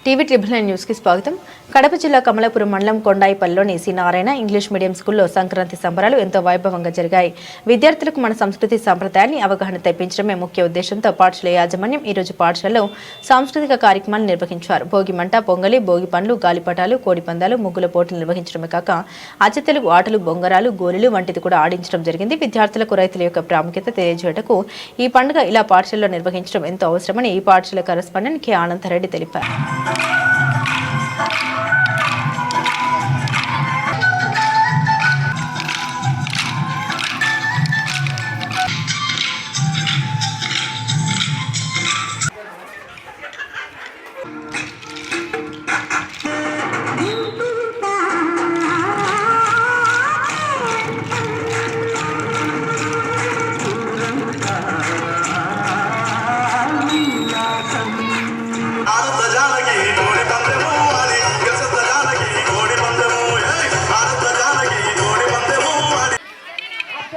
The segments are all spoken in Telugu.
టీవీ ట్రిబుల్9 న్యూస్కి స్వాగతం. కడప జిల్లా కమలాపురం మండలం కొండాయిపల్లిలోని సి నారాయణ ఇంగ్లీష్ మీడియం స్కూల్లో సంక్రాంతి సంబరాలు ఎంతో వైభవంగా జరిగాయి. విద్యార్థులకు మన సంస్కృతి సంప్రదాయాన్ని అవగాహన తెప్పించడమే ముఖ్య ఉద్దేశంతో పాఠశాల యాజమాన్యం ఈ రోజు పాఠశాలలో సాంస్కృతిక కార్యక్రమాలు నిర్వహించారు. భోగి మంట, పొంగలి, భోగి పండ్లు, గాలిపటాలు, కోడి పందాలు, ముగ్గుల పోటీలు నిర్వహించడమే కాక అచ్చతెలుగు ఆటలు, బొంగరాలు, గోలీలు వంటిది కూడా ఆడించడం జరిగింది. విద్యార్థులకు రైతుల యొక్క ప్రాముఖ్యత తెలియజేయటకు ఈ పండుగ ఇలా పాఠశాలలో నిర్వహించడం ఎంతో అవసరమని ఈ పాఠశాల కరెస్పాండెంట్ కె ఆనందరెడ్డి తెలిపారు.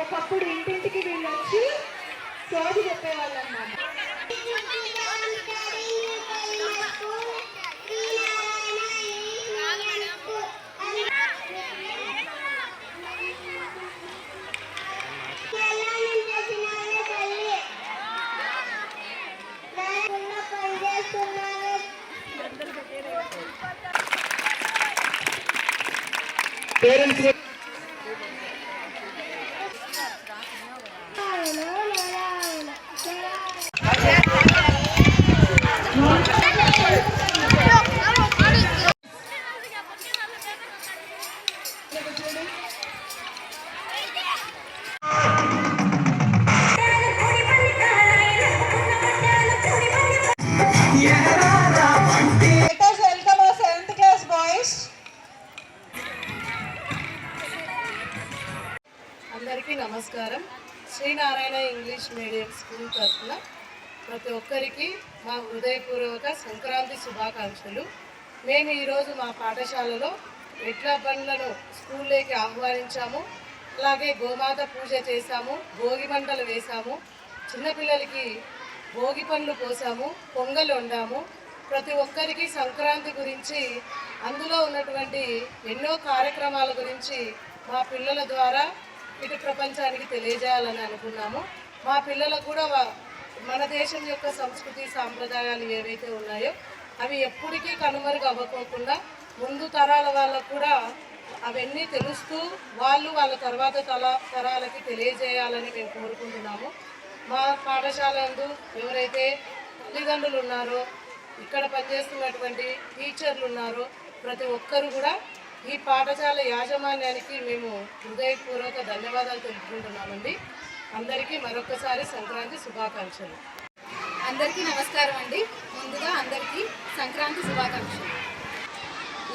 ఒకప్పుడు ఇంటింటికి వెళ్ళొచ్చి సోది చెప్పేవాళ్ళు అన్నమాట. పేరెంట్స్ అందరికీ నమస్కారం. శ్రీనారాయణ ఇంగ్లీష్ మీడియం స్కూల్ తరఫున ప్రతి ఒక్కరికి మా హృదయపూర్వక సంక్రాంతి శుభాకాంక్షలు. మేము ఈరోజు మా పాఠశాలలో ఎడ్ల బండ్లను స్కూల్లోకి ఆహ్వానించాము. అలాగే గోమాత పూజ చేశాము, భోగి మంటలు వేశాము, చిన్నపిల్లలకి భోగి పండ్లు పోసాము, పొంగల్ వండాము. ప్రతి ఒక్కరికి సంక్రాంతి గురించి, అందులో ఉన్నటువంటి ఎన్నో కార్యక్రమాల గురించి మా పిల్లల ద్వారా ఇటు ప్రపంచానికి తెలియజేయాలని అనుకున్నాము. మా పిల్లలకు కూడా మన దేశం యొక్క సంస్కృతి సాంప్రదాయాలు ఏవైతే ఉన్నాయో అవి ఎప్పటికీ కనుమరుగు అవ్వకోకుండా ముందు తరాల వాళ్ళకు కూడా అవన్నీ తెలుస్తూ వాళ్ళు వాళ్ళ తర్వాత తరాలకి తెలియజేయాలని మేము కోరుకుంటున్నాము. మా పాఠశాల నందు ఎవరైతే తల్లిదండ్రులు ఉన్నారో, ఇక్కడ పనిచేస్తున్నటువంటి టీచర్లు ఉన్నారో, ప్రతి ఒక్కరు కూడా ఈ పాఠశాల యాజమాన్యానికి మేము హృదయపూర్వక ధన్యవాదాలు తెలుపుకుంటున్నామండి. అందరికీ మరొకసారి సంక్రాంతి శుభాకాంక్షలు. అందరికీ నమస్కారం అండి. ముందుగా అందరికీ సంక్రాంతి శుభాకాంక్షలు.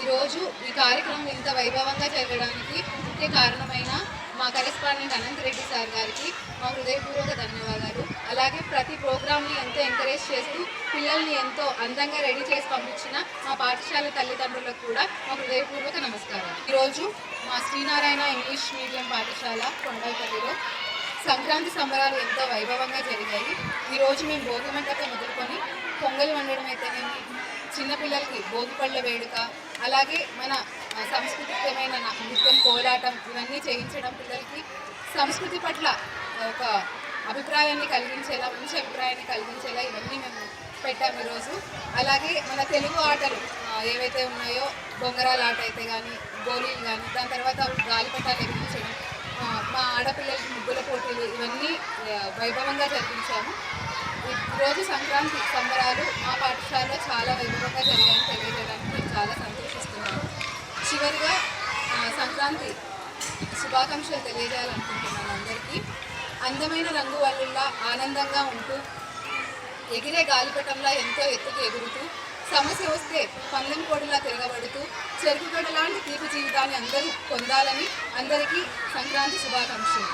ఈరోజు ఈ కార్యక్రమం ఇంత వైభవంగా జరగడానికి ముఖ్య కారణమైన మా కరెస్పాండెంట్ అనంతరెడ్డి సార్ గారికి మా హృదయపూర్వక ధన్యవాదాలు. అలాగే ప్రతి ప్రోగ్రామ్ని ఎంతో ఎంకరేజ్ చేస్తూ పిల్లల్ని ఎంతో అందంగా రెడీ చేసి పంపించిన మా పాఠశాల తల్లిదండ్రులకు కూడా మా హృదయపూర్వక నమస్కారం. ఈరోజు మా శ్రీనారాయణ ఇంగ్లీష్ మీడియం పాఠశాల కొండాయిపల్లిలో సంక్రాంతి సంబరాలు ఎంతో వైభవంగా జరిగాయి. ఈరోజు మేము భోగి మంటతో మొదలుకొని పొంగలి వండడం అయితేనేమి, చిన్నపిల్లలకి భోగిపళ్ళ వేడుక, అలాగే మన సంస్కృతికమైన నృత్యం, కోలాటం ఇవన్నీ చేయించడం, పిల్లలకి సంస్కృతి పట్ల ఒక అభిప్రాయాన్ని కలిగించేలా, మంచి అభిప్రాయాన్ని కలిగించేలా ఇవన్నీ మేము పెట్టాము ఈరోజు. అలాగే మన తెలుగు ఆటలు ఏవైతే ఉన్నాయో, బొంగరాల ఆట అయితే కానీ, గోళీలు కానీ, దాని తర్వాత గాలిపటాలు ఎగిరించడం, మా ఆడపిల్లలకి ముగ్గుల పోటీలు ఇవన్నీ వైభవంగా జరిపించాము. ఈరోజు సంక్రాంతి సంబరాలు మా పాఠశాలలో చాలా వైభవంగా జరిగాయని తెలియజేయడానికి నేను చాలా సంతోషిస్తున్నాను. చివరిగా సంక్రాంతి శుభాకాంక్షలు తెలియజేయాలనుకుంటున్నాను అందరికీ. అందమైన రంగు వల్ల ఆనందంగా ఉంటూ, ఎగిరే గాలిపటంలా ఎంతో ఎత్తుకు ఎగురుతూ, సమస్య వస్తే పందెం కోడిలా తిరగబడుతూ, చెరుకుగడ్డ లాంటి తీపి జీవితాన్ని అందరూ పొందాలని అందరికీ సంక్రాంతి శుభాకాంక్షలు.